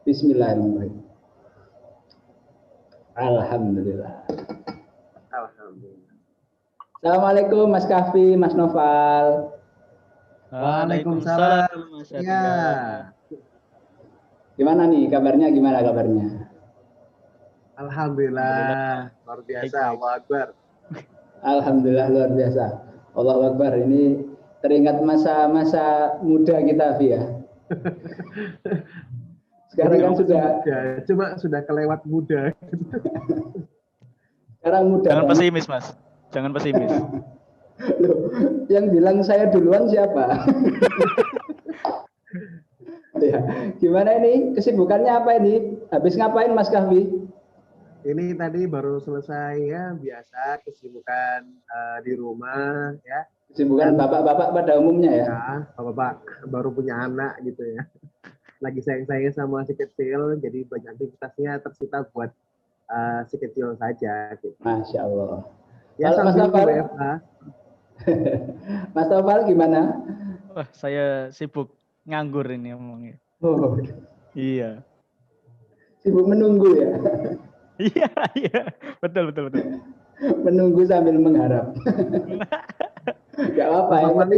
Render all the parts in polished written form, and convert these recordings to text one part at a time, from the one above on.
Bismillahirrahmanirrahim. Alhamdulillah. Alhamdulillah. Assalamualaikum Mas Kahfi, Mas Noval. Waalaikumsalam. Mas Ya. Gimana nih kabarnya? Gimana kabarnya? Alhamdulillah. Luar biasa. Allahu Akbar. Alhamdulillah luar biasa. Allahu Akbar. Ini teringat masa-masa muda kita, Vi ya. Sekarang kan sudah muda, cuma sudah kelewat muda. Sekarang muda. Jangan pesimis, Mas. Jangan pesimis. Loh, yang bilang saya duluan siapa? Ya, gimana ini? Kesibukannya apa ini? Habis ngapain Mas Kahfi? Ini tadi baru selesai ya, biasa kesibukan di rumah ya. Kesibukan bapak-bapak pada umumnya ya? Ya, bapak-bapak baru punya anak gitu ya. Lagi sayang-sayang sama si kecil, jadi banyak aktivitasnya tersita buat si kecil saja. Gitu. Masya Allah. Ya, Mas Noval, Mas Noval gimana? Wah, saya sibuk nganggur ini ngomongnya. Oh, Iya. sibuk menunggu ya? Iya. Betul. Menunggu sambil mengharap. Gak apa-apa ya. Tapi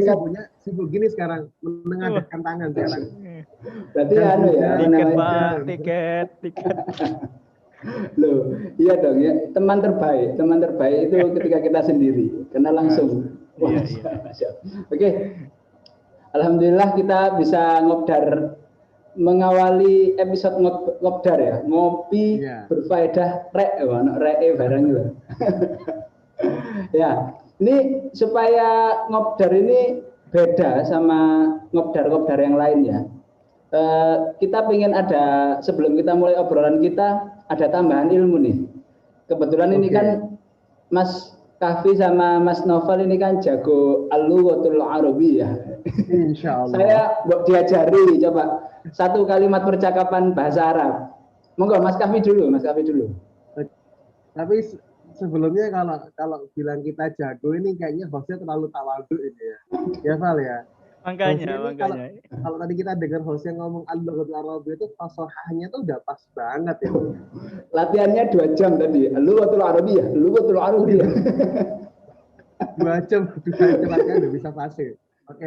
sibuk gini sekarang, menengadahkan tangan sekarang. Berarti anu ya. Tiket. Loh, iya dong ya. Teman terbaik itu ketika kita sendiri. Karena langsung. Iya. Oke. Alhamdulillah kita bisa ngobdar mengawali episode ngobdar ya. Ngopi berfaedah rek barang itu. Ya. Ini supaya ngobdar ini beda sama ngobdar-ngobdar yang lain ya. Kita ingin ada, sebelum kita mulai obrolan kita, ada tambahan ilmu nih. Kebetulan ini kan Mas Kahfi sama Mas Noval ini kan jago al-lughatul arabiyyah. Insyaallah. Saya diajari coba satu kalimat percakapan bahasa Arab. Monggo Mas Kahfi dulu. Tapi sebelumnya kalau bilang kita jago ini kayaknya hostnya terlalu tawadhu ini ya. Ya Val ya. Makanya. Kalau tadi kita dengar hostnya ngomong al-lughatul arabiyyah itu fasahahnya tuh udah pas banget ya. Latihannya 2 jam tadi. Al-lughatul arabiyyah. 2 jam latihan udah bisa fase. Oke.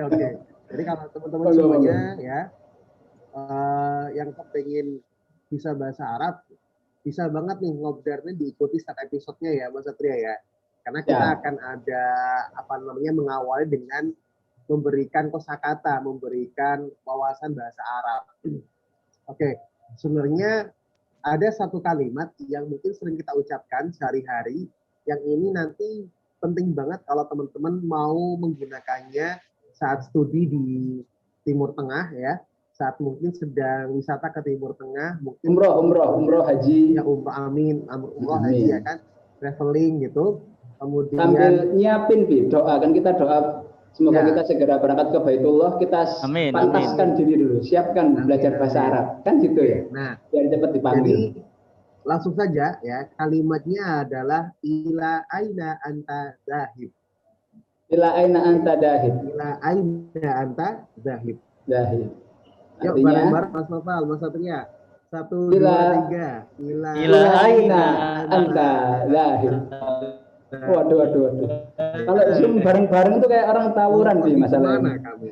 Jadi kalau teman-teman semuanya ya yang kepengen bisa bahasa Arab, bisa banget nih ngobdarnya diikuti setiap episodenya ya Mas Satria ya. Karena kita akan ada mengawali dengan memberikan kosakata, memberikan wawasan bahasa Arab. Oke, sebenarnya ada satu kalimat yang mungkin sering kita ucapkan sehari-hari, yang ini nanti penting banget kalau teman-teman mau menggunakannya saat studi di Timur Tengah ya, saat mungkin sedang wisata ke Timur Tengah, mungkin umroh haji, ya umroh haji ya kan, traveling gitu. Kemudian sambil nyiapin doa kan, kita doa semoga kita segera berangkat ke Baitullah, kita pantaskan diri dulu, siapkan belajar bahasa Arab kan gitu ya. Nah, biar cepat dipanggil. Jadi langsung saja ya, kalimatnya adalah ila aina anta zahib. Ila aina anta dahib. Ila aina anta zahib. Zahib. Yuk bareng-bareng Mas Noval, Mas Satria. 1, 2, 3. Ila aina anta zahib. Waduh. Kalau Zoom bareng-bareng tuh kayak orang tawuran sih masalahnya. Mana kamu?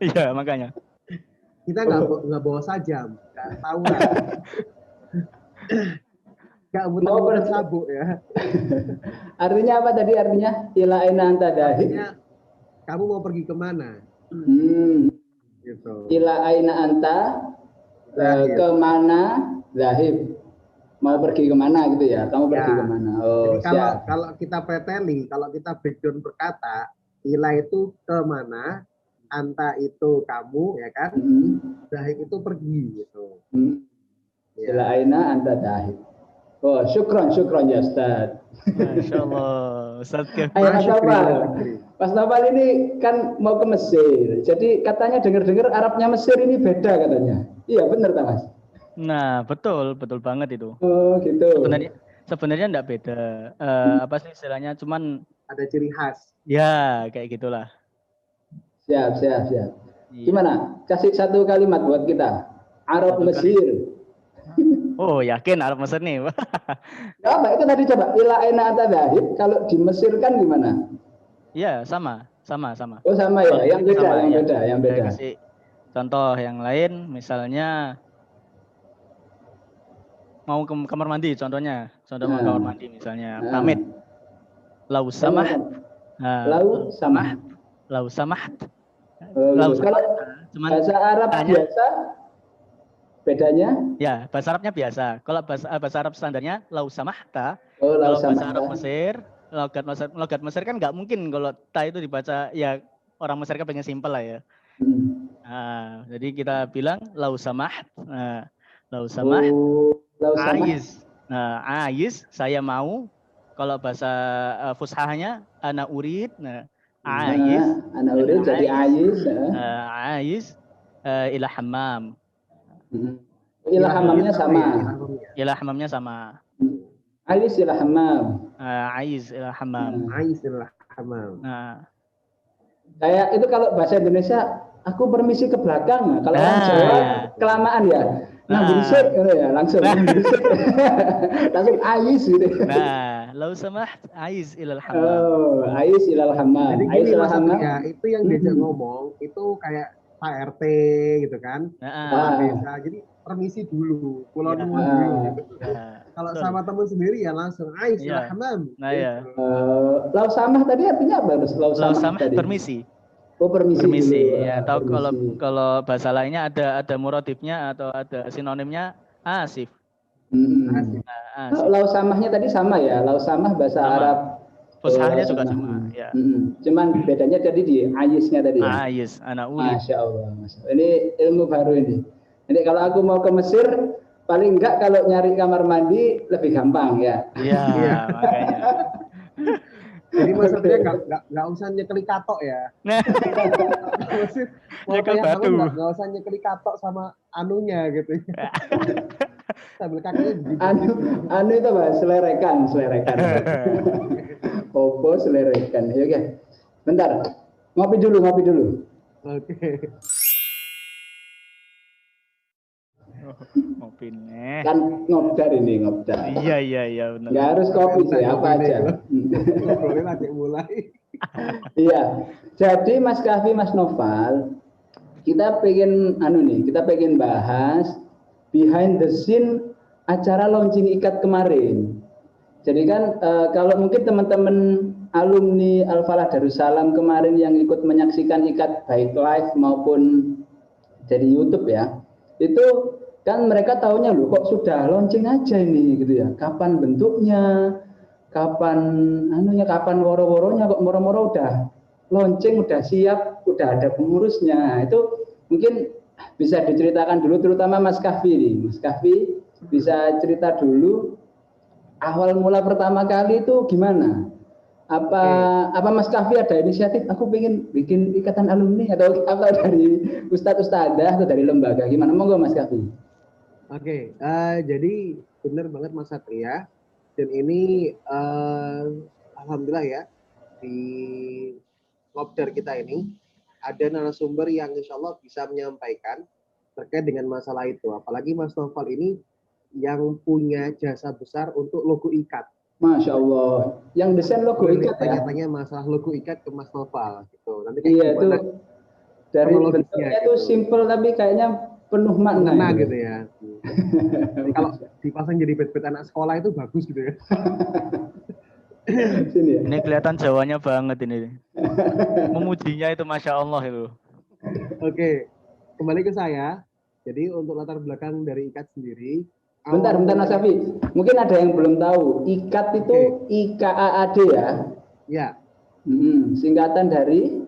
Iya, makanya. Kita nggak bawa sajam, nggak tawuran. Nggak muter-muter sabuk ya. Artinya apa tadi artinya? Ila aina anta dahib. Artinya kamu mau pergi kemana? Gitu. Ila aina anta kemana zahib. Mau pergi kemana gitu ya? Kamu pergi kemana? Oh, jadi kalau kita preteli, kalau kita background berkata, ila itu kemana, anta itu kamu, ya kan? Dahib itu pergi gitu. Ila aina anta dahib. Oh, syukron ya Ustaz. Masya Allah, Ustaz Kahfi. Mas Noval ini kan mau ke Mesir. Jadi katanya dengar-dengar Arabnya Mesir ini beda katanya. Iya benar tak Mas? Nah, betul banget itu. Oh, gitu. Sebenarnya enggak beda. Apa sih istilahnya? Cuman ada ciri khas. Ya, kayak gitulah. Siap. Gimana? Kasih satu kalimat buat kita. Arab Mesir. Oh, yakin Arab Mesir nih. Apa itu tadi coba ila aina anta dzahib, kalau di Mesir kan gimana? Iya, sama. Oh sama Kalau ya, di yang sini beda, sama yang ya. beda, yang Saya beda. kasih contoh yang lain, misalnya mau ke kamar mandi, contohnya. Contoh mau ke kamar Nah, mandi misalnya. nah. Pamit. Lau Oh, mau samah. lau sama. Lau samah. Oh, Lau gitu. Kalau samah. Cuman bahasa Arab tanya, biasa bedanya? ya bahasa Arabnya biasa. Kalau bahasa Arab standarnya lau samah ta. Oh, lau Kalau sama. bahasa Arab Mesir, logat Mesir kan nggak mungkin kalau ta itu dibaca, ya orang Mesir kan pengen simpel lah ya. Hmm. Nah, jadi kita bilang lau samah. Nah, lau samah Oh, lau sama. ais. Nah, ais saya mau. Kalau bahasa fushahnya ana urid. Nah, ais Anak ana urid jadi ais Ais. ais ila hammam. Hmm. Ilah Ilhamnya hamamnya sama ya, sama. ilhamnya. Ila hammamnya sama. Ais ilah hamam. Ais ila hammam. Nah, Aisyah hamam. Nah, kayak itu kalau bahasa Indonesia, aku permisi ke belakang. Nah, kalau orang Jawa nah, kelamaan ya. Nah, berisik, nah, ya langsung. nah, Nah, berisik. Langsung Ais gitu. nah, lau samah ais ilal hammam. Oh, Ais ilal Jadi hamam. gini Ais ilal Mas Satria, hamam. itu yang diajak ngomong itu kayak Pak RT gitu kan, kepala Nah, Ah, desa. Jadi permisi dulu, pulau ya, nuwun dulu ah. gitu. ya, Kalau betul. sama temen sendiri ya langsung Ais Iya. hamam Nah, gitu. ya. Lau samah tadi artinya apa? Lau Lau samah samah tadi. permisi. Oh, permisi dulu. Permisi. Ya, tahu kalau Permisi. kalau bahasa lainnya ada muradifnya atau ada sinonimnya asif. Hmm. Asik. Oh, Asif. lau samahnya tadi sama ya. Lau samah bahasa Arab. Sama. Oh, lau Fushahnya juga samah. sama, ya. Cuman bedanya tadi di ayisnya tadi ya. Ais, ana urid. Masya Allah. Masya Allah. Ini ilmu baru ini. Jadi kalau aku mau ke Mesir, paling enggak kalau nyari kamar mandi lebih gampang ya. Iya, Iya. makanya. Jadi Mas Satria Oke. nggak usah nyekeli katok ya. Nah, Maksud, mau nyekel kayak batu. nggak usah nyekeli katok sama anunya gitu. Sambil kakinya Anu, digigit gitu. anu itu apa? Selerekan, selerekan. Opo selerekan. Ya, oke. Bentar. Ngopi dulu, ngopi dulu. Oke. Ngopi nih. Kan ngobdar ini, ngobdar. Iya, benar. Nggak harus kopi sih, apa aja. Ngobrolin lagi mulai. Iya. Jadi Mas Kahfi, Mas Noval, kita pengen kita pengen bahas behind the scene acara launching IKAT kemarin. Jadi kan kalau mungkin teman-teman alumni Al-Falah Darussalam kemarin yang ikut menyaksikan IKAT baik live maupun dari YouTube ya, itu kan mereka tahunya loh kok sudah launching aja ini gitu ya. Kapan bentuknya? Kapan kapan woro-woronya kok moro-moro udah launching, udah siap, udah ada pengurusnya. Itu mungkin bisa diceritakan dulu terutama Mas Kahfi nih. Mas Kahfi bisa cerita dulu awal mula pertama kali itu gimana? Apa Mas Kahfi ada inisiatif aku pengen bikin ikatan alumni atau apa dari Ustadz Ustadzah atau dari lembaga gimana? Monggo Mas Kahfi. Oke, jadi benar banget Mas Satria. Dan ini alhamdulillah ya di Ngobdar kita ini ada narasumber yang insya Allah bisa menyampaikan terkait dengan masalah itu. Apalagi Mas Noval ini yang punya jasa besar untuk logo IKAT. Masya Allah. Yang desain logo IKAT ya? Tanya-tanya masalah logo IKAT ke Mas Noval. Gitu. Nanti iya itu dari bentuknya itu gitu. simple tapi kayaknya penuh makna gitu ya. Jadi kalau dipasang jadi bed-bed anak sekolah itu bagus gitu ya. Sini ya. Ini kelihatan Jawanya banget ini. Memujinya itu Masya Allah itu. Oke, kembali ke saya. Jadi untuk latar belakang dari IKAT sendiri. Bentar Mas Safi. Mungkin ada yang belum tahu. IKAT itu IKAAD ya? Ya. Singkatan dari?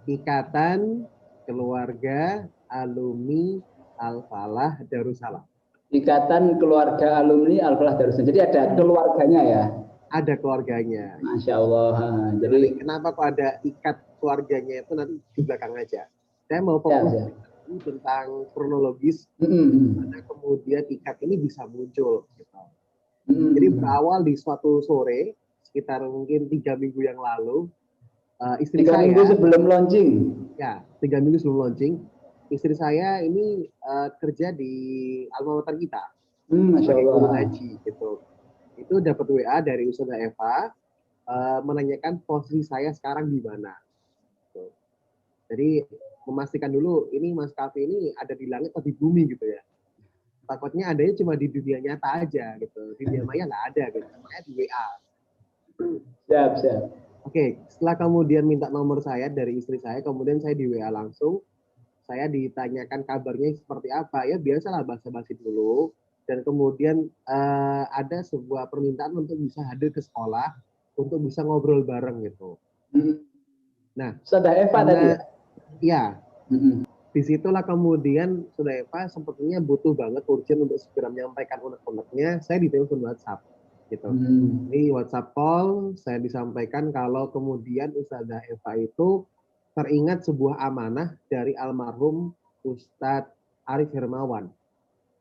Ikatan Keluarga Alumni Al-Falah Darussalam. Ikatan Keluarga Alumni Al-Falah Darussalam. Jadi ada keluarganya ya? Ada keluarganya. Masya Allah. Jadi kenapa kok ada ikat keluarganya itu nanti di belakang aja. Saya mau fokus tentang kronologis karena kemudian ikat ini bisa muncul. Gitu. Jadi berawal di suatu sore sekitar mungkin 3 minggu yang lalu, istri 3 minggu sebelum launching. Ya, 3 minggu sebelum launching, istri saya ini kerja di alma mater kita. Masya sebagai guru Allah. ngaji gitu. Itu dapat WA dari Ustazah Eva menanyakan posisi saya sekarang di mana. Gitu. Jadi memastikan dulu ini Mas Kavi ini ada di langit atau di bumi gitu ya. Takutnya adanya cuma di dunia nyata aja gitu. Di dunia maya nggak ada gitu. Makanya di WA. Siap, siap. Oke, setelah kemudian minta nomor saya dari istri saya, kemudian saya di WA langsung. Saya ditanyakan kabarnya seperti apa. Ya biasalah basa-basi dulu. Dan kemudian ada sebuah permintaan untuk bisa hadir ke sekolah untuk bisa ngobrol bareng gitu. Nah, Sudah Eva karena tadi ya? ya disitulah kemudian Sudah Eva sepertinya butuh banget urgent untuk segera menyampaikan unek-uneknya. Saya ditelepon WhatsApp gitu. Ini WhatsApp call saya disampaikan kalau kemudian Ustazah Eva itu teringat sebuah amanah dari almarhum Ustadz Arif Hermawan.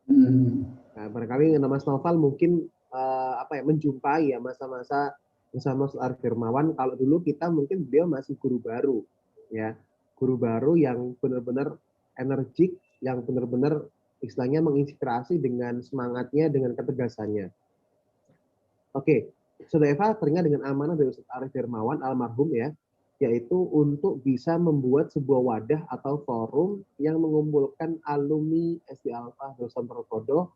Nah, barangkali Mas Noval mungkin menjumpai ya masa-masa bersama Ustadz Arif Hermawan. Kalau dulu kita mungkin beliau masih guru baru, ya guru baru yang benar-benar energik, yang benar-benar istilahnya menginspirasi dengan semangatnya, dengan ketegasannya. Oke, Saudara Eva teringat dengan amanah dari Ustadz Arif Hermawan almarhum ya, yaitu untuk bisa membuat sebuah wadah atau forum yang mengumpulkan alumni SD Alfa Dosen Prokodo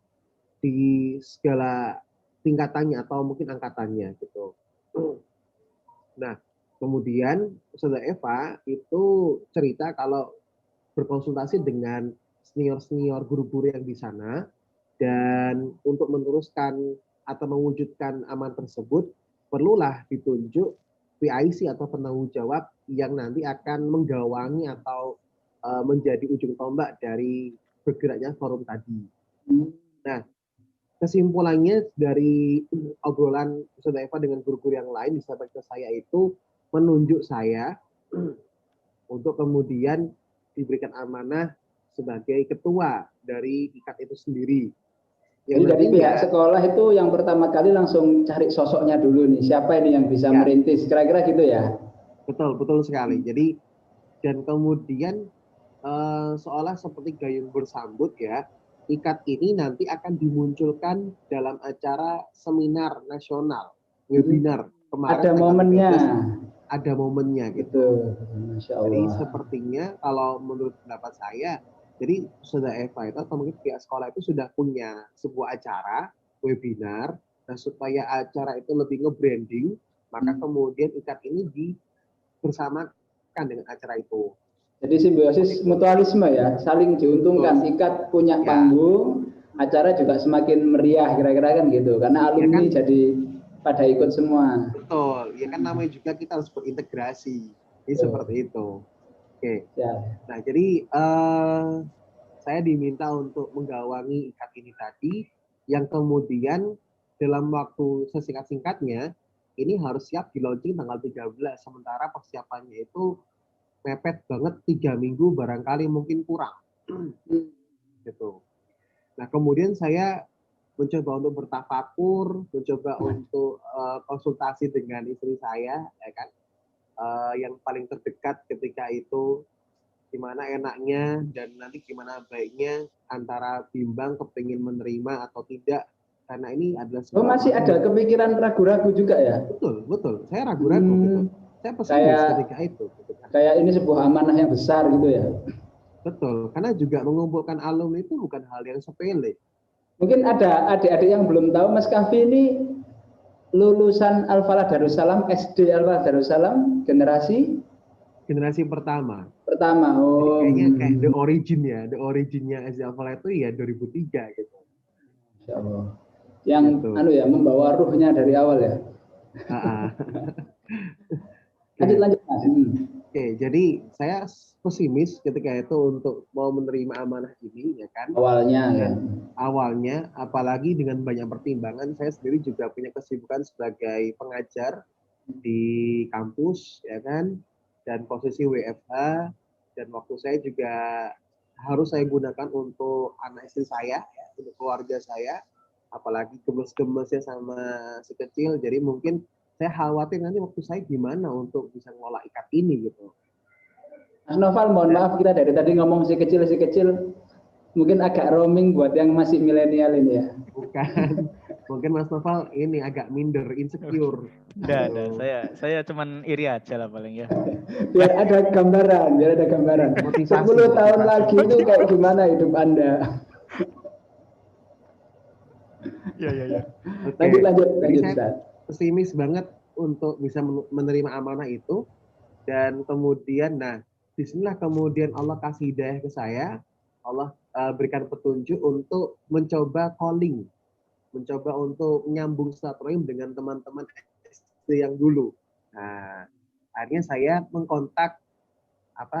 di segala tingkatannya atau mungkin angkatannya gitu. Nah, kemudian Saudara Eva itu cerita kalau berkonsultasi dengan senior-senior guru-guru yang di sana dan untuk meneruskan atau mewujudkan aman tersebut perlulah ditunjuk PIC atau penanggung jawab yang nanti akan menggawangi atau menjadi ujung tombak dari bergeraknya forum tadi. Nah, kesimpulannya dari obrolan Saudara Eva dengan guru-guru yang lain disampaikan ke saya itu menunjuk saya untuk kemudian diberikan amanah sebagai ketua dari IKAT itu sendiri. Jadi dari pihak sekolah itu yang pertama kali langsung cari sosoknya dulu nih, siapa ini yang bisa merintis, kira-kira gitu ya? Betul, betul sekali. Jadi dan kemudian seolah seperti gayung bersambut ya, IKAT ini nanti akan dimunculkan dalam acara seminar nasional, webinar kemarin. Ada momennya. Ada momennya gitu. Masya Allah. Jadi sepertinya kalau menurut pendapat saya, jadi Saudara Eva itu atau mungkin pihak sekolah itu sudah punya sebuah acara webinar. Nah supaya acara itu lebih nge-branding, maka kemudian IKAT ini bersamakan dengan acara itu. Jadi simbiosis mutualisme ya, saling diuntungkan. IKAT punya panggung, acara juga semakin meriah kira-kira kan gitu. Karena alumni ya kan, jadi pada ikut semua. Betul, ya kan namanya juga kita harus berintegrasi. Ini seperti itu. Oke. Ya. Nah jadi saya diminta untuk menggawangi IKAT ini tadi, yang kemudian dalam waktu sesingkat-singkatnya ini harus siap di launching tanggal 13. Sementara persiapannya itu mepet banget 3 minggu barangkali mungkin kurang. Gitu. Nah kemudian saya mencoba untuk bertafakur, mencoba untuk konsultasi dengan istri saya, ya kan, yang paling terdekat ketika itu gimana enaknya dan nanti gimana baiknya antara bimbang kepingin menerima atau tidak, karena ini adalah masih ada kepikiran ragu-ragu juga ya? Betul, betul. Saya ragu-ragu gitu. Saya pesimis ketika itu. Gitu kan. Kayak ini sebuah amanah yang besar gitu ya? Betul, karena juga mengumpulkan alumni itu bukan hal yang sepele. Mungkin ada adik-adik yang belum tahu, Mas Kavi ini lulusan Al-Falah Darussalam, SD Al-Falah Darussalam, generasi pertama. Oh. Jadi kayaknya kayak the originnya SD Al-Falah itu ya 2003 gitu. Insya Allah. Yang gitu. Membawa ruhnya dari awal ya. Lanjut Mas. Oke, jadi saya pesimis ketika itu untuk mau menerima amanah ini, ya kan? Awalnya, apalagi dengan banyak pertimbangan, saya sendiri juga punya kesibukan sebagai pengajar di kampus, ya kan? Dan posisi WFH, dan waktu saya juga harus saya gunakan untuk anak istri saya, ya, untuk keluarga saya, apalagi gemes-gemesnya sama si kecil, jadi mungkin saya khawatir nanti waktu saya gimana untuk bisa ngelola IKAT ini gitu. Mas Noval, mohon maaf kita dari tadi ngomong si kecil. mungkin agak roaming buat yang masih milenial ini ya. Bukan. Mungkin Mas Noval ini agak minder, insecure. Enggak, saya cuman iri aja lah paling ya. Biar ada gambaran. Motivasi, 10 tahun motivasi. lagi itu kayak gimana hidup Anda? Iya. Oke. Lanjut, Jadi saya Ustaz. pesimis banget untuk bisa menerima amanah itu, dan kemudian disinilah kemudian Allah kasih hidayah ke saya. Allah berikan petunjuk untuk mencoba calling, mencoba untuk menyambung silaturahim dengan teman-teman SD yang dulu. Nah, akhirnya saya mengkontak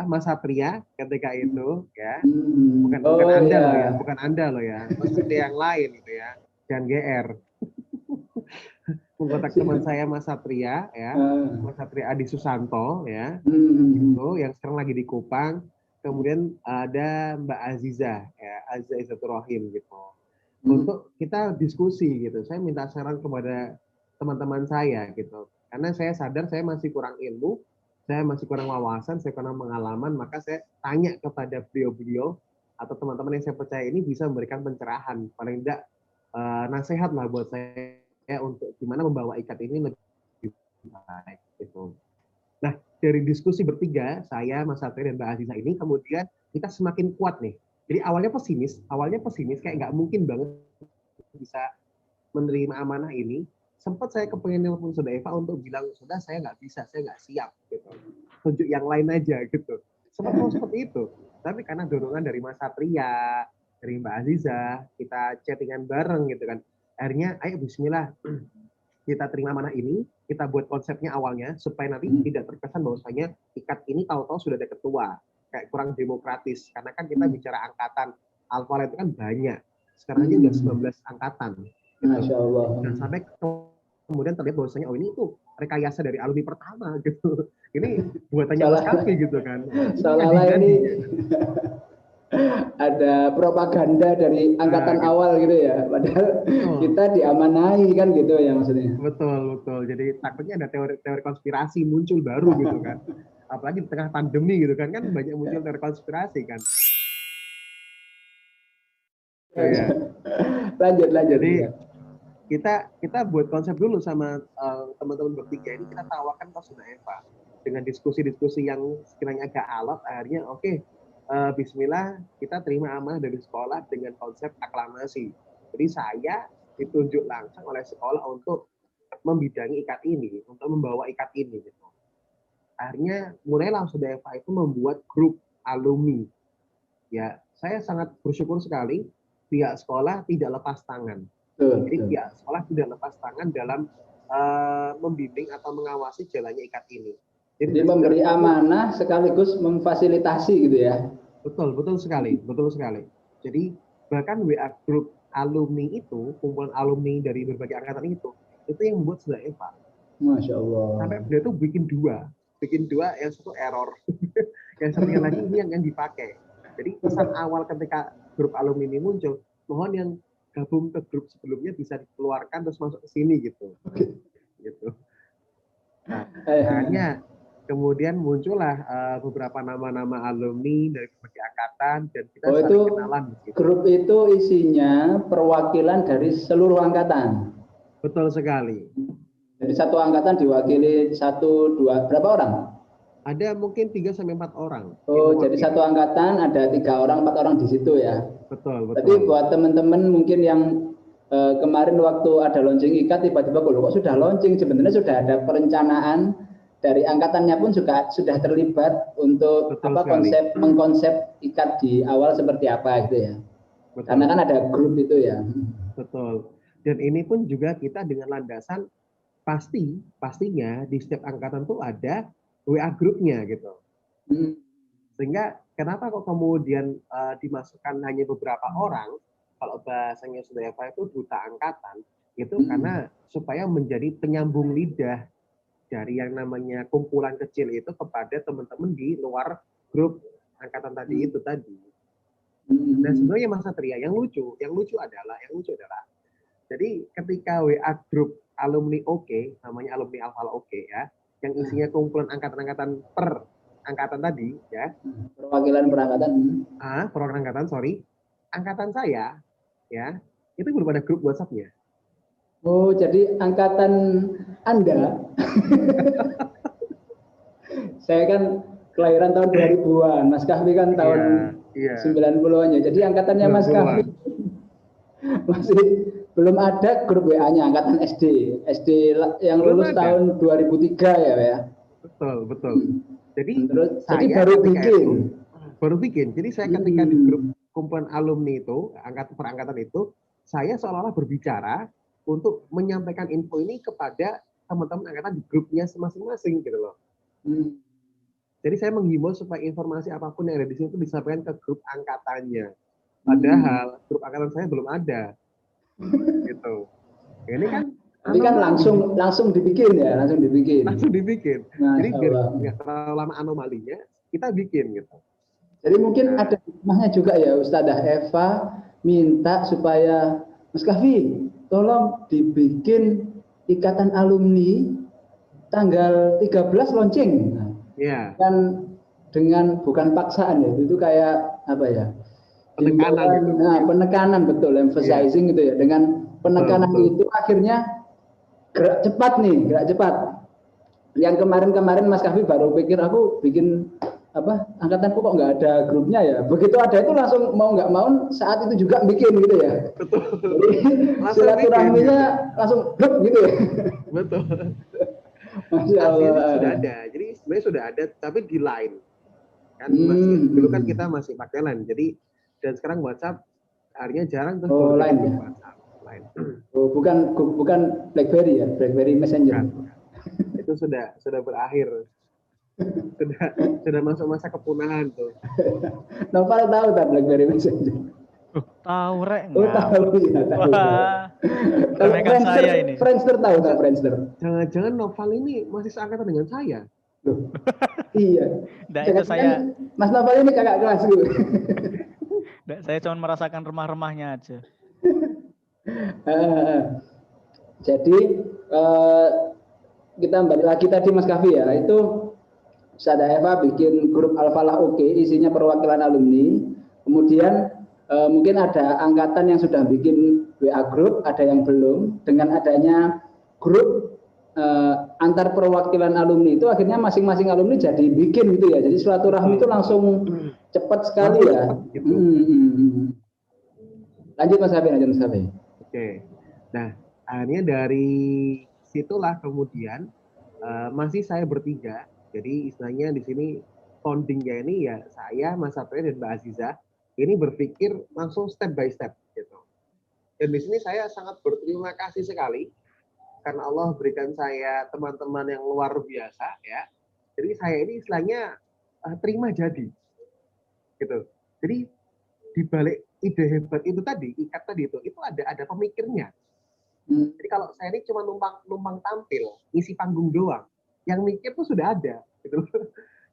Mas Satria ketika itu, ya. Bukan Anda iya. loh ya, bukan Anda loh ya. Maksudnya yang lain gitu ya. Jangan GR. Mengkontak teman saya Mas Satria ya. Mas Satria Adi Susanto ya. Itu yang sekarang lagi di Kupang. Kemudian ada Mbak Aziza ya, Aziza Izzatur Rahim gitu. Untuk kita diskusi gitu. Saya minta saran kepada teman-teman saya gitu. Karena saya sadar saya masih kurang ilmu, saya masih kurang wawasan, saya kurang pengalaman, maka saya tanya kepada beliau-beliau atau teman-teman yang saya percaya ini bisa memberikan pencerahan, paling tidak nasihat lah buat saya untuk gimana membawa ikat ini lebih baik gitu. Nah, dari diskusi bertiga, saya, Mas Satria, dan Mbak Aziza ini, kemudian kita semakin kuat nih. Jadi awalnya pesimis, kayak nggak mungkin banget bisa menerima amanah ini. Sempat saya kepengen nelfon Saudara Eva untuk bilang, Saudara saya nggak bisa, saya nggak siap gitu. Tunjuk yang lain aja gitu. Sempat mau seperti itu. Tapi karena dorongan dari Mas Satria, dari Mbak Aziza, kita chattingan bareng gitu kan. Akhirnya, ayo bismillah, kita terima amanah ini, kita buat konsepnya awalnya, supaya nanti tidak terkesan bahwasanya ikat ini tahu-tahu sudah ada ketua. Kayak kurang demokratis. Karena kan kita bicara angkatan, Alfa itu kan banyak. Sekarang aja udah 19 angkatan. Gitu. Masya Allah. Dan sampai kemudian terlihat bahwasanya ini tuh rekayasa dari alumni pertama gitu. Ini buatannya Mas Kapi gitu kan. Seolah-olah ini ada propaganda dari angkatan gitu. awal gitu ya. Padahal kita diamanahi kan gitu ya maksudnya. Betul. Jadi takutnya ada teori konspirasi muncul baru gitu kan. Apalagi di tengah pandemi gitu kan banyak muncul teori konspirasi kan. Lanjut. Jadi kita buat konsep dulu sama teman-teman bertiga ini, kita tawarkan ke Saudara Eva dengan diskusi-diskusi yang sekiranya agak alot. Akhirnya bismillah kita terima amanah dari sekolah dengan konsep aklamasi. Jadi saya ditunjuk langsung oleh sekolah untuk membidangi ikat ini, untuk membawa ikat ini gitu. Akhirnya mulailah Saudara Eva itu membuat grup alumni. Ya, saya sangat bersyukur sekali pihak sekolah tidak lepas tangan. Jadi pihak sekolah tidak lepas tangan dalam membimbing atau mengawasi jalannya ikat ini. Jadi memberi amanah sekaligus memfasilitasi gitu ya. Betul sekali. Jadi bahkan WA grup alumni itu, kumpulan alumni dari berbagai angkatan itu yang membuat Saudara Eva. Masya Allah. Sampai beliau itu bikin dua, yang satu error, yang satunya lagi ini yang dipakai. Jadi pesan awal ketika grup alumni ini muncul, mohon yang gabung ke grup sebelumnya bisa dikeluarkan terus masuk ke sini gitu. Gitu. Nah, akhirnya kemudian muncullah beberapa nama-nama alumni dari berbagai angkatan dan kita saling kenalan. Gitu. Grup itu isinya perwakilan dari seluruh angkatan. Betul sekali. Jadi satu angkatan diwakili 1, 2, berapa orang? Ada mungkin 3-4 orang. Oh, jadi satu angkatan ada 3 orang, 4 orang di situ ya. Betul. Jadi buat teman-teman mungkin yang kemarin waktu ada launching ikat tiba-tiba kok sudah launching, sebenarnya sudah ada perencanaan dari angkatannya pun juga sudah terlibat untuk mengkonsep ikat di awal seperti apa gitu ya. Betul. Karena kan ada grup itu ya. Betul. Dan ini pun juga kita dengan landasan pastinya di setiap angkatan tuh ada WA grupnya gitu. Sehingga kenapa kok kemudian dimasukkan hanya beberapa orang? Kalau bahasanya Saudara Eva itu duta angkatan, itu karena supaya menjadi penyambung lidah dari yang namanya kumpulan kecil itu kepada teman-teman di luar grup angkatan tadi itu tadi. Dan sebenarnya Mas Satria yang lucu adalah jadi ketika WA grup alumni OK, namanya alumni Alfa OK ya, yang isinya kumpulan angkatan-angkatan per angkatan tadi ya. Perwakilan perangkatan. Perangkatan, sorry. angkatan saya ya itu belum ada grup WhatsApp-nya. Oh, jadi angkatan Anda. Saya kan kelahiran tahun 2000-an, Mas Kahfi kan tahun 90-an ya. Jadi angkatannya Mas Kahfi masih belum ada grup WA-nya angkatan SD. SD yang lulus tahun 2003 ya. Betul. Jadi jadi baru bikin. Jadi saya ketika di grup kumpulan alumni itu, perangkatan itu, saya seolah-olah berbicara untuk menyampaikan info ini kepada teman-teman angkatan di grupnya masing-masing gitu loh. Jadi saya menghimbau supaya informasi apapun yang ada di sini itu disampaikan ke grup angkatannya. Padahal grup angkatan saya belum ada. Gitu. Ini kan langsung dibikin ya, langsung dibikin. Nah, jadi biar nggak terlalu lama anomalinya, kita bikin gitu. Jadi mungkin ada hikmahnya juga ya, Ustadzah Eva minta supaya Mas Kahfi tolong dibikin ikatan alumni tanggal 13 launching. Iya. Dan dengan bukan paksaan ya, itu kayak apa ya? Penekanan gitu. Nah, penekanan betul, emphasizing gitu ya. Dengan penekanan itu akhirnya gerak cepat. Yang kemarin Mas Kahfi baru pikir aku bikin angkatanku kok nggak ada grupnya ya. Begitu ada itu langsung mau nggak mau saat itu juga bikin gitu ya. Betul. Jadi silaturahminya langsung grup gitu ya. Betul. Masya Allah. Sudah ada. Jadi sebenarnya sudah ada tapi di line. Kan masih dulu kan kita masih pakai line. Jadi dan sekarang WhatsApp akhirnya jarang terus line ya. WhatsApp. Line. Oh, bukan BlackBerry ya, BlackBerry Messenger. Itu sudah berakhir. Sudah masuk masa kepunahan tuh. Novel tahu tak BlackBerry Messenger? Tahu rek. Oh, tahu ya. Kalau saya ini. Friendster tahu tak Friendster? Jangan-jangan Novel ini masih seangkatan dengan saya. Loh. Iya. Nah, itu saya. Mas Novel ini kakak kelas gitu. Saya cuma merasakan remah-remahnya aja. Jadi kita balik lagi tadi Mas Kahfi ya, itu Ustadzah Eva bikin grup Al-Falah Oke, isinya perwakilan alumni. Kemudian mungkin ada angkatan yang sudah bikin WA group, ada yang belum. Dengan adanya grup antar perwakilan alumni itu akhirnya masing-masing alumni jadi bikin gitu ya. Jadi silaturahmi itu langsung cepat sekali ya. Gitu. Lanjut Mas Kahfi. Oke. Nah, akhirnya dari situlah kemudian masih saya bertiga. Jadi istilahnya di sini foundingnya ini ya saya, Mas Satria dan Mbak Aziza ini berpikir langsung step by step gitu. Dan di sini saya sangat berterima kasih sekali karena Allah berikan saya teman-teman yang luar biasa ya. Jadi saya ini istilahnya terima jadi gitu. Jadi di balik ide hebat itu tadi, ikat tadi itu ada pemikirnya. Jadi kalau saya ini cuma numpang tampil, isi panggung doang. Yang mikir tuh sudah ada, gitu.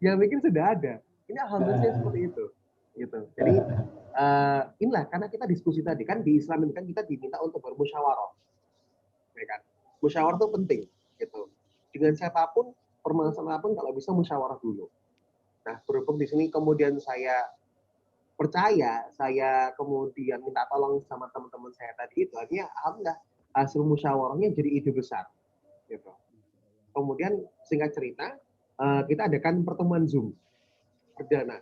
Yang mikir sudah ada. Ini alhamdulillah seperti itu, gitu. Jadi inilah karena kita diskusi tadi kan di Islam ini kan kita diminta untuk bermusyawarah, ya kan? Musyawarah itu penting, gitu. Dengan siapapun, permasalahan apapun kalau bisa musyawarah dulu. Nah, berhubung di sini kemudian saya percaya, saya kemudian minta tolong sama teman-teman saya tadi itu, akhirnya alhamdulillah hasil musyawarahnya jadi ide besar, gitu. Kemudian singkat cerita, kita adakan pertemuan Zoom perdana.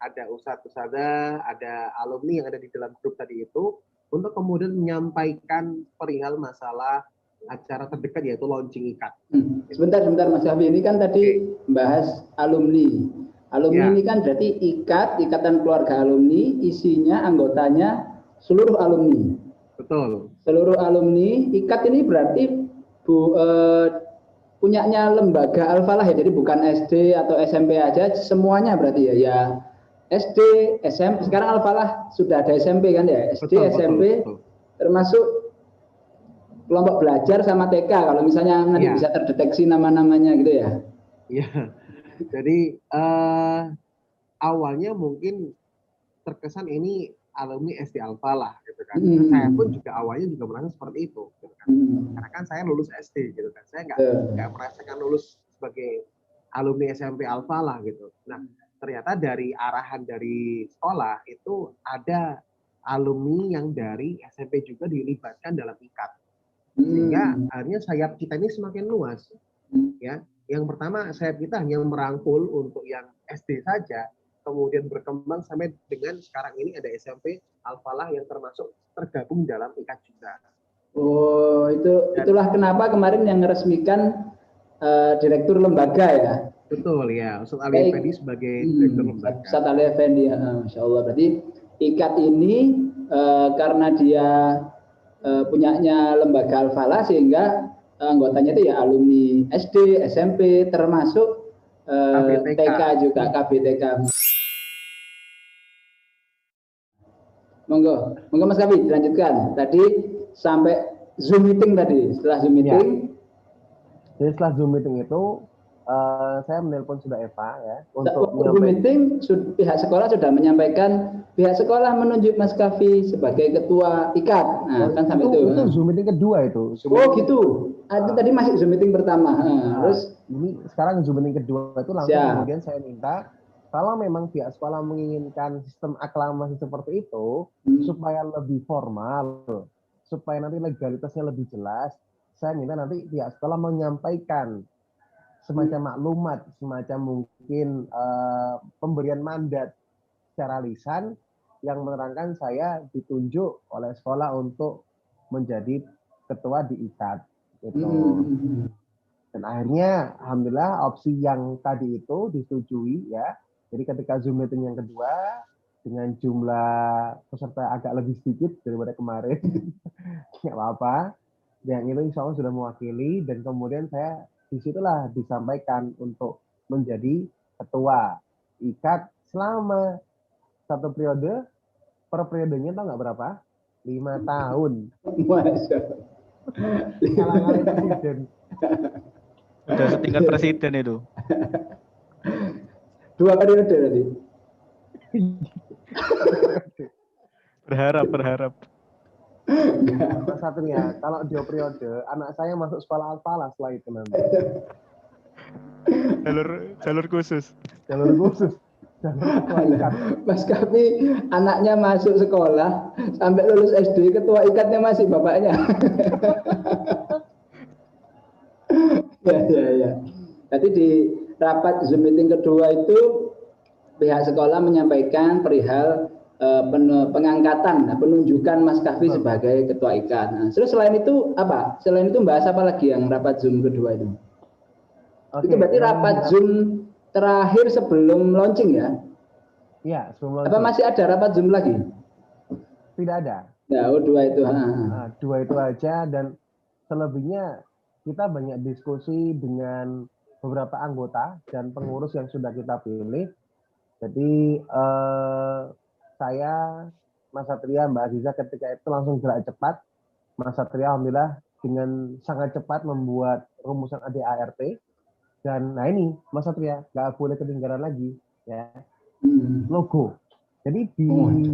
Ada ustadz-ustadzah, ada alumni yang ada di dalam grup tadi itu, untuk kemudian menyampaikan perihal masalah acara terdekat yaitu launching ikat. Sebentar Mas Kahfi, ini kan tadi bahas alumni. Alumni ini kan berarti ikatan keluarga alumni, isinya anggotanya seluruh alumni. Betul. Seluruh alumni, ikat ini berarti punyanya lembaga Al-Falah ya, jadi bukan SD atau SMP aja, semuanya berarti ya. Ya SD, SMP, sekarang Al-Falah sudah ada SMP kan ya, SD, SMP, betul. Termasuk kelompok belajar sama TK kalau misalnya nanti bisa terdeteksi nama-namanya gitu ya. Iya. Jadi awalnya mungkin terkesan ini alumni SD Al-Falah gitu kan. Saya pun juga awalnya juga merasa seperti itu gitu kan. Karena kan saya lulus SD gitu kan. Saya nggak merasakan lulus sebagai alumni SMP Al-Falah gitu. Nah, ternyata dari arahan dari sekolah itu ada alumni yang dari SMP juga dilibatkan dalam IKAT. Sehingga akhirnya sayap kita ini semakin luas. Ya, yang pertama sayap kita hanya merangkul untuk yang SD saja, kemudian berkembang sampai dengan sekarang ini ada SMP Al-Falah yang termasuk tergabung dalam IKAT juga. Oh, itulah kenapa kemarin yang meresmikan direktur lembaga ya. Betul ya, Ustadz Ali Effendi sebagai direktur lembaga. Ustadz Ali Effendi, Masya Allah. Berarti IKAT ini karena dia punyanya lembaga Al-Falah sehingga anggotanya itu ya alumni SD, SMP, termasuk TK juga, KBTK. Monggo Mas Kavi dilanjutkan. Tadi sampai Zoom meeting tadi. Setelah Zoom meeting. Ya. Jadi setelah Zoom meeting itu saya menelpon sudah Eva ya untuk Zoom meeting pihak sekolah sudah menyampaikan pihak sekolah menunjuk Mas Kavi sebagai ketua IKAT. Nah, kan sampai itu. Itu Zoom meeting kedua itu. Gitu. Itu tadi masih Zoom meeting pertama. Terus ini sekarang Zoom meeting kedua itu langsung kemudian saya minta kalau memang pihak sekolah menginginkan sistem aklamasi seperti itu supaya lebih formal, supaya nanti legalitasnya lebih jelas, saya minta nanti pihak sekolah menyampaikan semacam maklumat, semacam mungkin pemberian mandat secara lisan yang menerangkan saya ditunjuk oleh sekolah untuk menjadi ketua di IKAT. Gitu. Dan akhirnya, alhamdulillah opsi yang tadi itu disetujui ya. Jadi ketika Zoom meeting yang kedua dengan jumlah peserta agak lebih sedikit daripada kemarin, nggak apa-apa. Yang itu insya Allah sudah mewakili dan kemudian saya disitulah disampaikan untuk menjadi ketua IKAT selama 1 periode. Per periodenya tahu nggak berapa? 5 tahun. Masya Kalah-kalah presiden. Udah setingkat presiden itu. 2 periode tadi. Berharap. Mas Satria, kalau 2 periode, anak saya masuk sekolah Al-Falah setelah itu nanti. Jalur khusus. Jalur khusus. Mas Kavi anaknya masuk sekolah sampai lulus SD, ketua IKAT-nya masih bapaknya. Ya. Jadi di rapat Zoom meeting kedua itu pihak sekolah menyampaikan perihal pengangkatan, penunjukan Mas Kavi sebagai ketua IKAT. Nah, terus selain itu apa? Selain itu bahas apa lagi yang rapat Zoom kedua itu? Itu berarti rapat Zoom terakhir sebelum launching ya? Iya, sebelum launching. Apa masih ada rapat Zoom lagi? Tidak ada. Ya, 2 itu. Nah, 2 itu aja dan selebihnya kita banyak diskusi dengan beberapa anggota dan pengurus yang sudah kita pilih. Jadi saya, Mas Satria, Mbak Aziza ketika itu langsung gerak cepat. Mas Satria alhamdulillah dengan sangat cepat membuat rumusan ADART. Dan nah ini Mas Satria nggak boleh ketinggalan lagi ya logo. Jadi di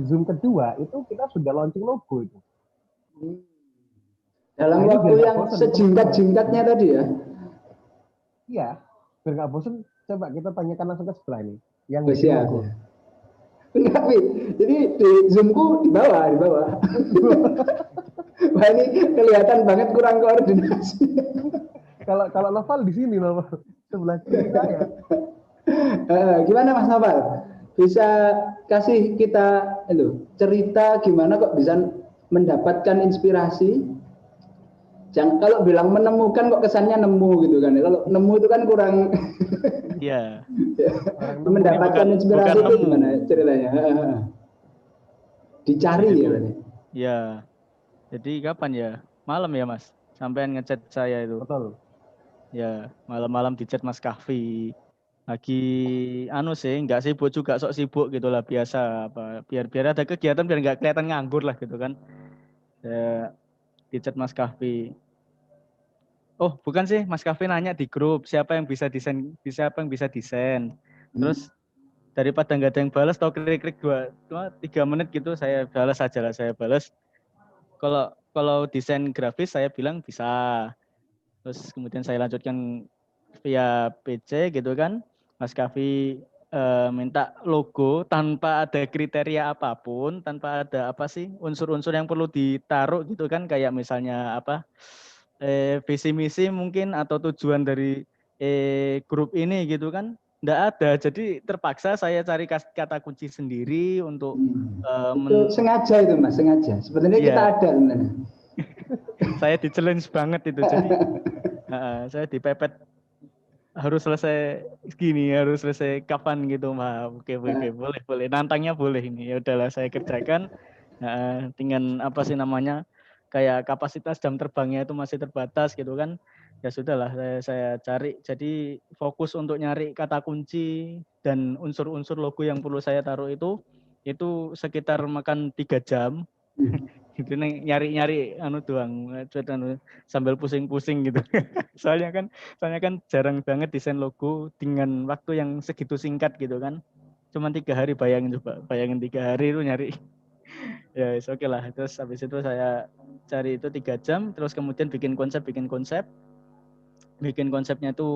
Zoom kedua itu kita sudah launching logo itu. Dalam waktu yang sejingkat-jingkatnya tadi ya? Iya, biar nggak bosan, coba kita tanyakan langsung ke sebelah ini. Yang bikin logo. Enggak, jadi di Zoomku di bawah. Wah, ini kelihatan banget kurang koordinasi. Kalau Noval di sini, Noval sebelah kiri saya. Gimana Mas Noval? Bisa kasih kita cerita gimana kok bisa mendapatkan inspirasi? Jangan kalau bilang menemukan kok kesannya nemu gitu kan. Kalau nemu itu kan kurang. Iya. Mendapatkan inspirasi itu gimana ceritanya? Dicari ya berarti. Iya. Jadi kapan ya? Malam ya Mas? Sampean ngechat saya itu. Betul. Ya, malam-malam di chat Mas Kahfi. Lagi sih, nggak sibuk juga, sok sibuk gitulah biasa apa. Biar ada kegiatan biar nggak kelihatan nganggur lah gitu kan. Ya, di chat Mas Kahfi. Oh, bukan sih, Mas Kahfi nanya di grup siapa yang bisa desain. Terus daripada nggak ada yang balas, atau klik-klik 2-3 menit gitu, saya balas aja lah, saya balas. Kalau desain grafis saya bilang bisa. Terus kemudian saya lanjutkan via PC gitu kan. Mas Kahfi minta logo tanpa ada kriteria apapun, tanpa ada apa sih unsur-unsur yang perlu ditaruh gitu kan, kayak misalnya apa visi misi mungkin atau tujuan dari grup ini gitu kan, nggak ada. Jadi terpaksa saya cari kata kunci sendiri untuk Itu sengaja itu Mas, sengaja. Sebenarnya kita ada sebenarnya. Saya di-challenge banget itu. Jadi saya dipepet harus selesai gini, harus selesai kapan gitu, Mbak. Oke, boleh. Nantangnya boleh ini. Ya udahlah saya kerjakan. Dengan apa sih namanya? Kayak kapasitas jam terbangnya itu masih terbatas gitu kan. Ya sudahlah saya cari. Jadi fokus untuk nyari kata kunci dan unsur-unsur logo yang perlu saya taruh itu sekitar makan 3 jam. Gitu nyari doang sambil pusing-pusing gitu. soalnya kan jarang banget desain logo dengan waktu yang segitu singkat gitu kan, cuma 3 hari. Bayangin 3 hari itu nyari. Ya oke lah, terus habis itu saya cari itu 3 jam, terus kemudian bikin konsepnya itu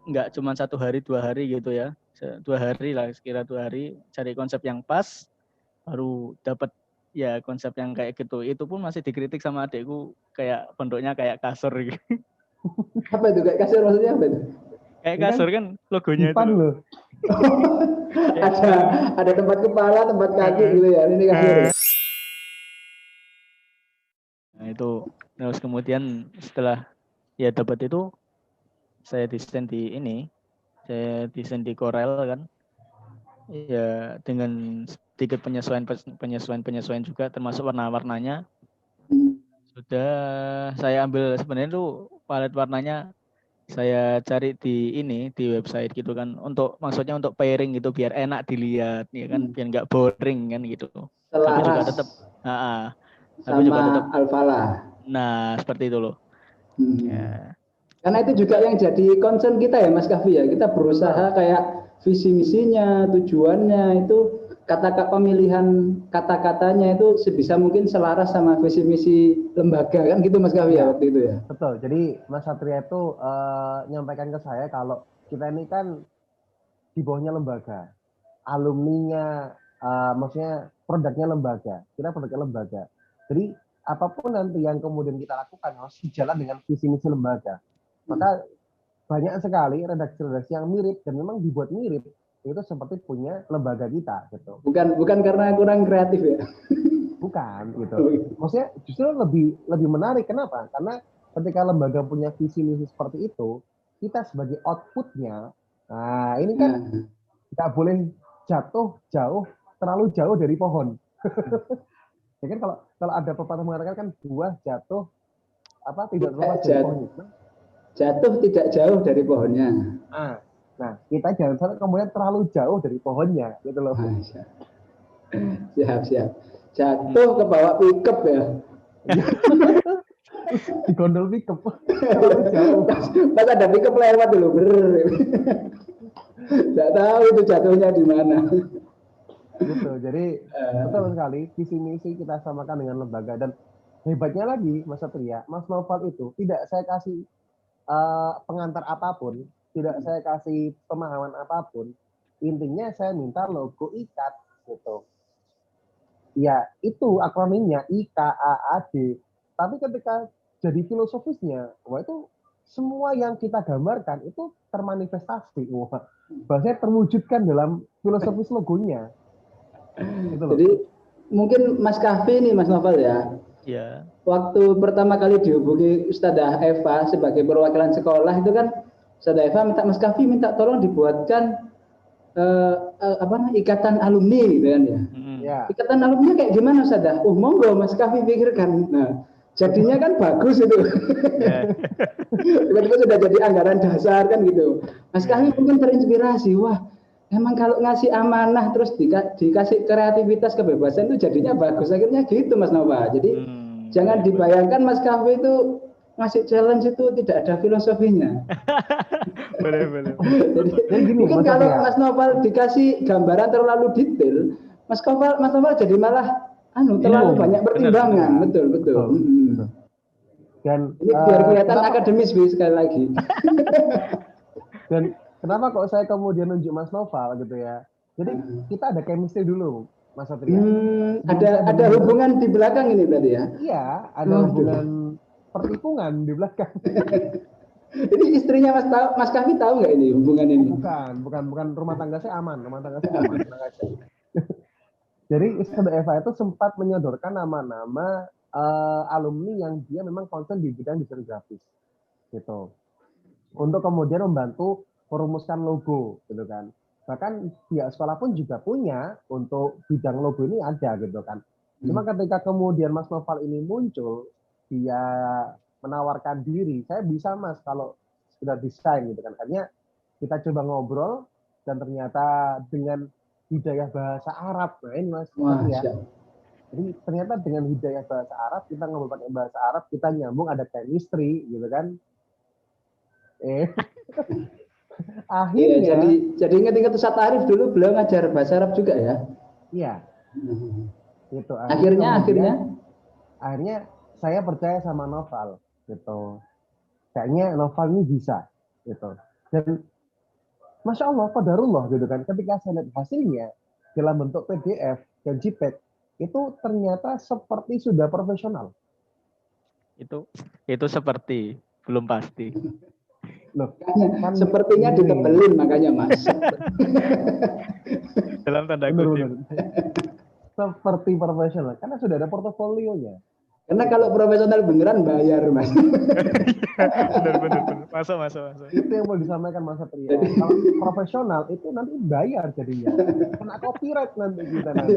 nggak cuma 1 hari 2 hari gitu ya, 2 hari lah, sekira 2 hari cari konsep yang pas, baru dapat ya konsep yang kayak gitu. Itu pun masih dikritik sama adekku, kayak bentuknya kayak kasur gitu. Apa itu kayak kasur, maksudnya apa itu? Kayak kasur kan logonya itu loh. ada tempat kepala, tempat kaki gitu ya. Ini kasur. Nah itu terus kemudian setelah ya dapat itu, saya desain di Corel kan. Ya dengan sedikit penyesuaian juga, termasuk warna-warnanya. Sudah saya ambil sebenarnya tuh palet warnanya saya cari di website gitu kan, maksudnya untuk pairing gitu biar enak dilihat ya kan, biar nggak boring kan gitu. Selaras tapi juga tetap Alfala. Nah seperti itu loh. Ya. Karena itu juga yang jadi concern kita ya Mas Kahfi ya, kita berusaha kayak visi misinya, tujuannya itu pemilihan kata-katanya itu sebisa mungkin selaras sama visi misi lembaga kan gitu Mas Kahfi ya waktu itu ya. Betul. Jadi Mas Satria itu nyampaikan ke saya kalau kita ini kan di bawahnya lembaga, alumninya, maksudnya produknya lembaga, kita produknya lembaga. Jadi apapun nanti yang kemudian kita lakukan harus sejalan dengan visi misi lembaga. Maka banyak sekali redaksi-redaksi yang mirip dan memang dibuat mirip itu seperti punya lembaga kita gitu. Bukan karena kurang kreatif ya. Bukan gitu. Maksudnya justru lebih menarik. Kenapa? Karena ketika lembaga punya visi misi seperti itu, kita sebagai outputnya, nah ini kan nggak boleh terlalu jauh dari pohon. Ya kan kalau ada pepatah mengatakan kan buah jatuh tidak terlepas dari pohonnya. Jatuh tidak jauh dari pohonnya. Nah, kita jangan sampai kemudian terlalu jauh dari pohonnya, gitu loh. Siap. Jatuh ke bawah pickup ya. Di gondol pickup. Pas ada pickup lewat dulu, nggak tahu itu jatuhnya di mana. Gitu. Jadi betul sekali visi misi kita samakan dengan lembaga, dan hebatnya lagi Mas Satria, Mas Noval itu tidak saya kasih pengantar apapun, tidak saya kasih pemahaman apapun, intinya saya minta logo ikat gitu. Ya itu akronimnya IKAAD. Tapi ketika jadi filosofisnya, wah itu semua yang kita gambarkan itu termanifestasi, wah bahasanya terwujudkan dalam filosofis logonya. Gitu loh. Jadi mungkin Mas Kahfi nih Mas Novel ya. Ya. Waktu pertama kali dihubungi Ustadzah Eva sebagai perwakilan sekolah itu kan Ustadzah Eva Mas Kahfi minta tolong dibuatkan ikatan alumni gitu kan ya. Ikatan alumni kayak gimana Ustadzah? Monggo Mas Kahfi pikirkan. Nah, jadinya kan bagus itu. Tiba-tiba sudah jadi anggaran dasar kan gitu. Mas Kahfi mungkin terinspirasi, wah emang kalau ngasih amanah terus dikasih kreativitas, kebebasan itu jadinya bagus. Akhirnya gitu Mas Nova. Jadi jangan dibayangkan Mas Kahfi itu ngasih challenge itu tidak ada filosofinya. Boleh. Jadi gini, mungkin kalau Mas Nova dikasih gambaran terlalu detail, Mas Nova jadi malah terlalu banyak pertimbangan. Betul. Dan ini biar kelihatan akademis sekali lagi. Dan kenapa kok saya kemudian nunjuk Mas Noval gitu ya. Jadi kita ada chemistry dulu, Mas Satria. Ada hubungan di belakang ini berarti ya? Iya, ada hubungan pertikungan di belakang. Ini istrinya Mas Kahfi tahu nggak ini hubungan ini? Bukan. Rumah tangga saya aman. Tenang aja. Jadi Sahabat Eva itu sempat menyodorkan nama-nama alumni yang dia memang concern di bidang desain grafis, gitu. Untuk kemudian membantu merumuskan logo, gitu kan. Bahkan pihak sekolah pun juga punya untuk bidang logo ini ada, gitu kan. Cuma ketika kemudian Mas Noval ini muncul, dia menawarkan diri, saya bisa Mas kalau sudah desain gitu kan. Akhirnya kita coba ngobrol dan ternyata dengan hidayah bahasa Arab. Nah ini Mas, ya. Jadi ternyata dengan hidayah bahasa Arab, kita ngobrol pakai bahasa Arab, kita nyambung, ada chemistry gitu kan. Akhirnya jadi ingat-ingat Ustaz Arif dulu beliau ngajar bahasa Arab juga ya? Iya. Gitu. Akhirnya saya percaya sama Noval gitu. Kayaknya Noval ini bisa gitu. Dan Masya Allah, qadarullah gitu kan. Ketika saya lihat hasilnya dalam bentuk PDF dan JPEG itu ternyata seperti sudah profesional. Itu seperti belum pasti. Loh, kan sepertinya ditebelin makanya Mas. Dalam tanda kutip. Seperti profesional karena sudah ada portofolionya. Karena kalau profesional beneran bayar Mas. Benar. Masuk. Itu yang mau disampaikan Mas Satria. Kalau profesional itu nanti bayar jadinya. Kena copyright nanti kita nanti.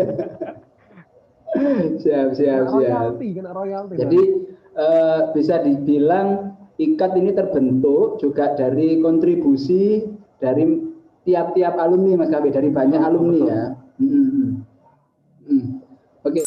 Siap. Kena royalti. Jadi bisa dibilang IKAT ini terbentuk juga dari kontribusi dari tiap-tiap alumni Mas Kahfi, dari banyak alumni ya. Oke.